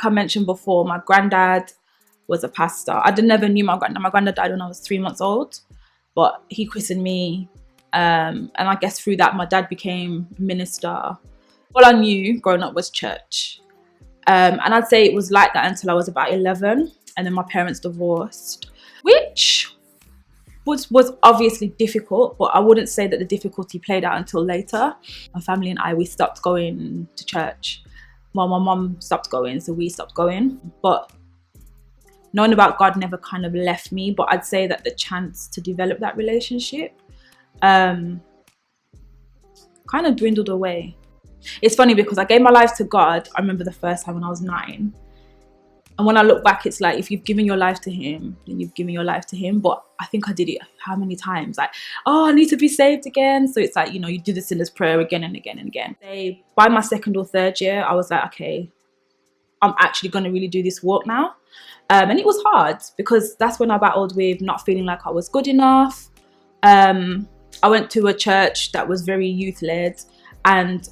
I mentioned before, my granddad was a pastor. I never knew my granddad. My granddad died when I was 3 months old, but he christened me. And I guess through that, my dad became minister. All I knew growing up was church. And I'd say it was like that until I was about 11. And then my parents divorced, which was obviously difficult, but I wouldn't say that the difficulty played out until later. My family and I, we stopped going to church. Well, my mum stopped going, so we stopped going. But knowing about God never kind of left me, but I'd say that the chance to develop that relationship kind of dwindled away. It's funny because I gave my life to God, I remember the first time when I was 9. And when I look back, it's like, if you've given your life to him, then you've given your life to him. But I think I did it how many times? Like, oh, I need to be saved again. So it's like, you know, you do the sinner's prayer again and again and again. By my 2nd or 3rd year, I was like, okay, I'm actually going to really do this walk now. And it was hard because that's when I battled with not feeling like I was good enough. I went to a church that was very youth-led, and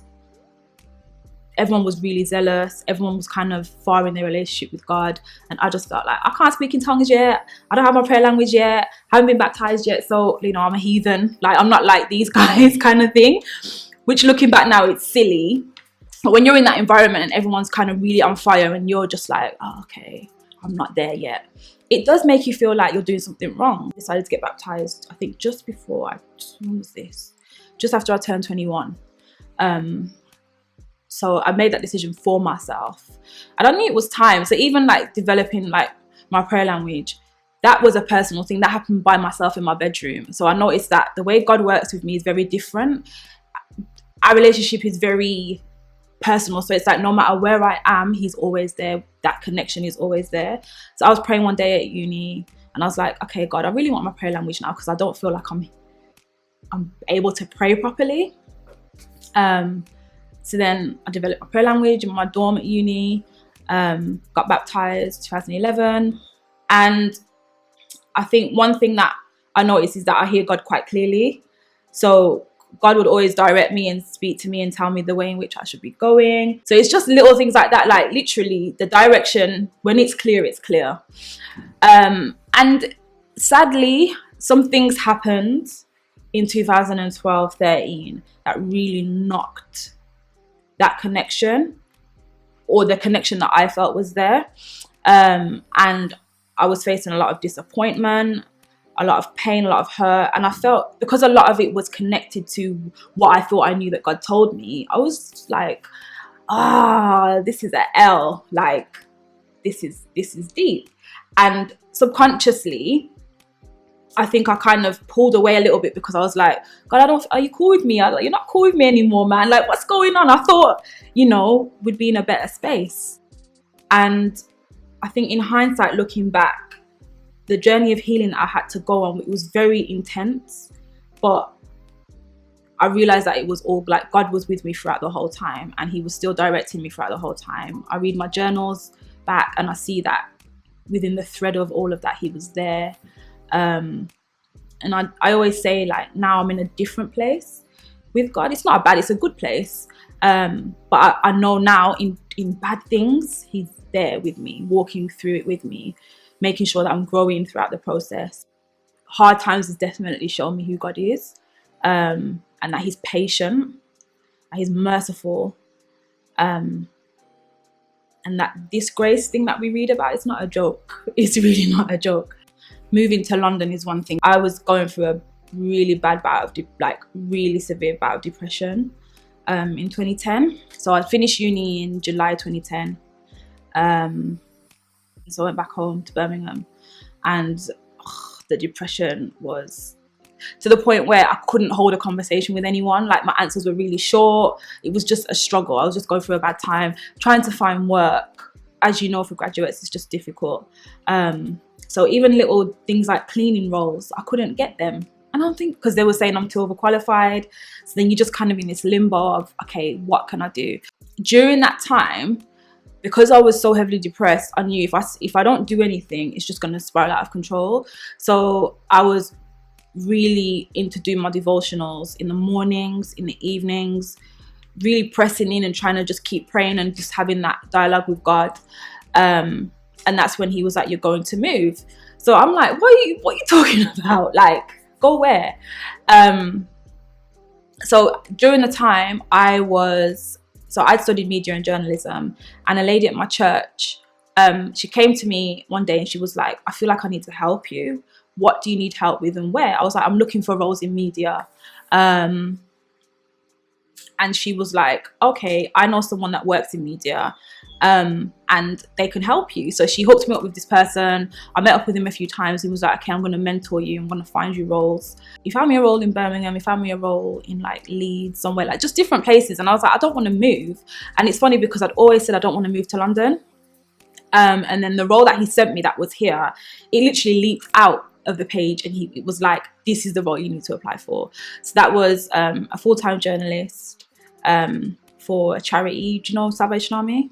everyone was really zealous. Everyone was kind of far in their relationship with God. And I just felt like, I can't speak in tongues yet. I don't have my prayer language yet. I haven't been baptized yet. So, you know, I'm a heathen. Like, I'm not like these guys kind of thing. Which, looking back now, it's silly. But when you're in that environment and everyone's kind of really on fire and you're just like, oh, okay, I'm not there yet, it does make you feel like you're doing something wrong. I decided to get baptized, I think just after I turned 21. So I made that decision for myself. And I knew it was time. So even like developing like my prayer language, that was a personal thing that happened by myself in my bedroom. So I noticed that the way God works with me is very different. Our relationship is very personal. So it's like no matter where I am, he's always there. That connection is always there. So I was praying one day at uni and I was like, okay, God, I really want my prayer language now because I don't feel like I'm able to pray properly. So then I developed my prayer language in my dorm at uni, got baptized 2011. And I think one thing that I noticed is that I hear God quite clearly. So God would always direct me and speak to me and tell me the way in which I should be going. So it's just little things like that, like literally the direction, when it's clear, it's clear. And sadly, some things happened in 2012-13 that really knocked that connection, or the connection that I felt was there. And I was facing a lot of disappointment, a lot of pain, a lot of hurt. And I felt, because a lot of it was connected to what I thought I knew that God told me, I was like, this is an L. Like, this is deep. And subconsciously, I think I kind of pulled away a little bit because I was like, God, are you cool with me? I was like, you're not cool with me anymore, man. Like, what's going on? I thought, you know, we'd be in a better space. And I think in hindsight, looking back, the journey of healing that I had to go on, it was very intense, but I realized that it was all like God was with me throughout the whole time, and he was still directing me throughout the whole time. I read my journals back and I see that within the thread of all of that, he was there. And I always say, like, now I'm in a different place with God. It's not a bad, it's a good place. But I know now in bad things, he's there with me, walking through it with me, making sure that I'm growing throughout the process. Hard times has definitely shown me who God is, and that he's patient, that he's merciful, and that this grace thing that we read about is not a joke. It's really not a joke. Moving to London is one thing. I was going through a really bad bout of really severe bout of depression in 2010. So I finished uni in July 2010. So I went back home to Birmingham, and the depression was to the point where I couldn't hold a conversation with anyone. Like, my answers were really short. It was just a struggle. I was just going through a bad time, trying to find work. As you know, for graduates, it's just difficult. So even little things like cleaning roles, I couldn't get them. And I don't think, because they were saying I'm too overqualified. So then you're just kind of in this limbo of, okay, what can I do? During that time, because I was so heavily depressed, I knew if I don't do anything, it's just going to spiral out of control. So I was really into doing my devotionals in the mornings, in the evenings, really pressing in and trying to just keep praying and just having that dialogue with God. And that's when he was like, you're going to move. So I'm like, what are you talking about? Like, go where? So during the time I'd studied media and journalism, and a lady at my church, she came to me one day and she was like, I feel like I need to help you. What do you need help with and where? I was like, I'm looking for roles in media. And she was like, okay, I know someone that works in media, and they can help you. So she hooked me up with this person. I met up with him a few times. He was like, okay, I'm going to mentor you. I'm going to find you roles. He found me a role in Birmingham. He found me a role in like Leeds, somewhere, like just different places. And I was like, I don't want to move. And it's funny because I'd always said I don't want to move to London. And then the role that he sent me that was here, it literally leaped out of the page, and it was like, this is the role you need to apply for. So that was a full-time journalist for a charity. Do you know Salvation Army?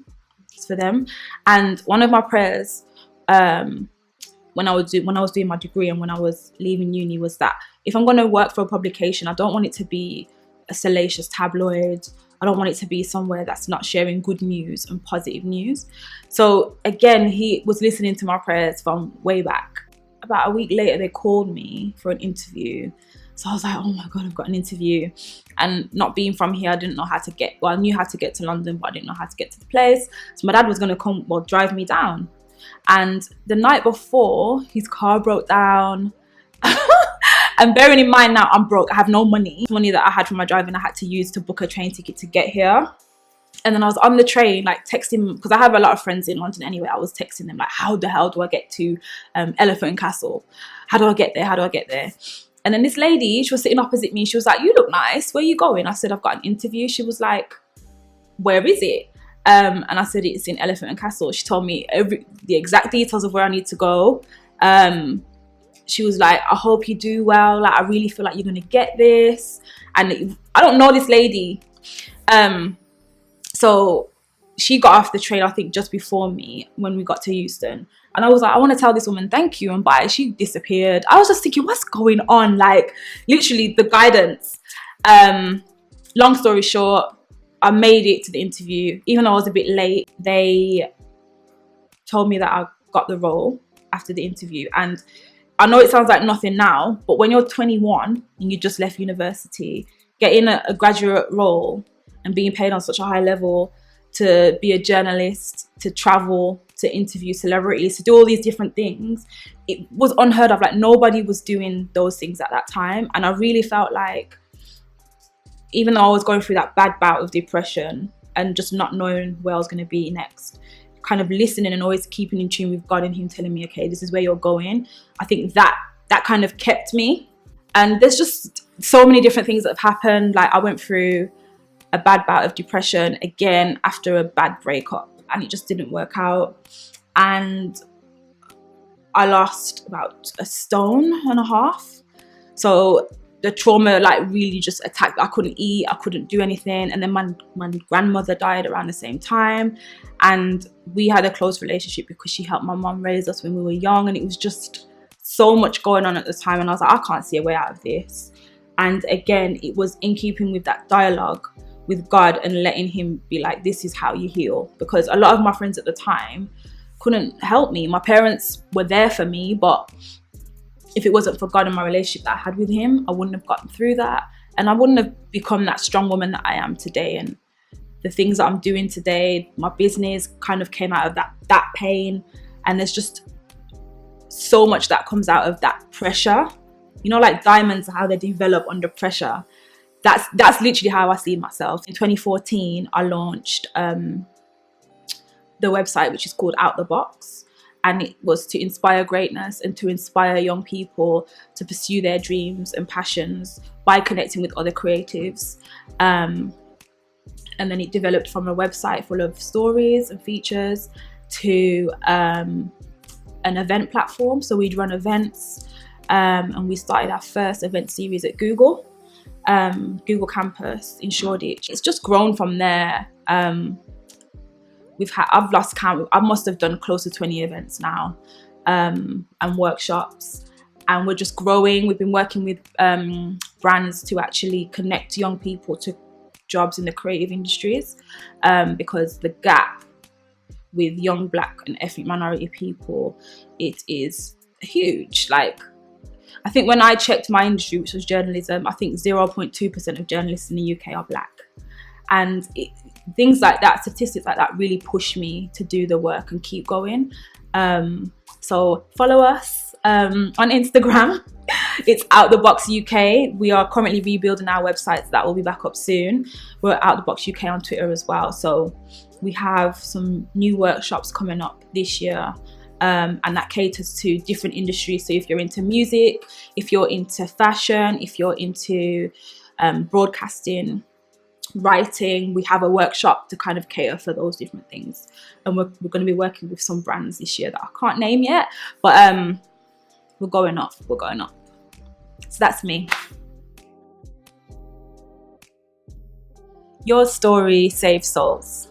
It's for them. And one of my prayers when I was doing my degree and when I was leaving uni was that if I'm going to work for a publication, I don't want it to be a salacious tabloid. I don't want it to be somewhere that's not sharing good news and positive news. So again, he was listening to my prayers from way back. About a week later, they called me for an interview. So I was like, oh my God, I've got an interview. And not being from here, I didn't know how to get, well, I knew how to get to London, but I didn't know how to get to the place. So my dad was going to drive me down. And the night before, his car broke down. And bearing in mind now, I'm broke. I have no money. The money that I had from my driving, I had to use to book a train ticket to get here. And then I was on the train, like texting, because I have a lot of friends in London anyway. I was texting them like, how the hell do I get to Elephant and Castle? How do I get there? How do I get there? And then this lady, she was sitting opposite me. She was like, you look nice. Where are you going? I said, I've got an interview. She was like, where is it? And I said, it's in Elephant and Castle. She told me the exact details of where I need to go. She was like, I hope you do well. Like, I really feel like you're going to get this. And I don't know this lady. So she got off the train, I think, just before me when we got to Euston. And I was like, I want to tell this woman thank you and bye. She disappeared. I was just thinking, what's going on? Like, literally the guidance. Long story short, I made it to the interview. Even though I was a bit late, they told me that I got the role after the interview. And I know it sounds like nothing now, but when you're 21 and you just left university, getting a graduate role and being paid on such a high level to be a journalist, to travel, to interview celebrities, to do all these different things, it was unheard of. Like, nobody was doing those things at that time. And I really felt like, even though I was going through that bad bout of depression and just not knowing where I was going to be next, kind of listening and always keeping in tune with God and him telling me, okay, this is where you're going. I think that kind of kept me. And there's just so many different things that have happened. Like, I went through a bad bout of depression again after a bad breakup, and it just didn't work out. And I lost about 1.5 stones. So the trauma like really just attacked. I couldn't eat, I couldn't do anything. And then my grandmother died around the same time. And we had a close relationship because she helped my mum raise us when we were young. And it was just so much going on at the time. And I was like, I can't see a way out of this. And again, it was in keeping with that dialogue with God and letting him be like, this is how you heal. Because a lot of my friends at the time couldn't help me. My parents were there for me, but if it wasn't for God and my relationship that I had with him, I wouldn't have gotten through that. And I wouldn't have become that strong woman that I am today. And the things that I'm doing today, my business kind of came out of that pain. And there's just so much that comes out of that pressure. You know, like diamonds, how they develop under pressure. That's literally how I see myself. In 2014, I launched the website, which is called Out the Box. And it was to inspire greatness and to inspire young people to pursue their dreams and passions by connecting with other creatives. And then it developed from a website full of stories and features to an event platform. So we'd run events, and we started our first event series at Google Campus in Shoreditch. It's just grown from there. I've lost count. I must have done close to 20 events now, and workshops, and we're just growing. We've been working with brands to actually connect young people to jobs in the creative industries, because the gap with young Black and ethnic minority people, it is huge. Like, I think when I checked my industry, which was journalism, I think 0.2% of journalists in the UK are Black. And things like that, statistics like that really push me to do the work and keep going. So follow us on Instagram. It's Out the Box UK. We are currently rebuilding our websites. That will be back up soon. We're Out the Box UK on Twitter as well. So we have some new workshops coming up this year. And that caters to different industries. So if you're into music, if you're into fashion, if you're into broadcasting, writing, we have a workshop to kind of cater for those different things. And we're going to be working with some brands this year that I can't name yet, but we're going up. So that's me. Your story saves souls.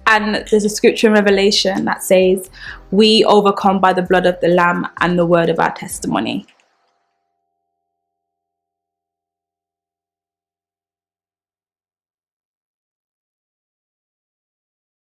And there's a scripture in Revelation that says, we overcome by the blood of the Lamb and the word of our testimony.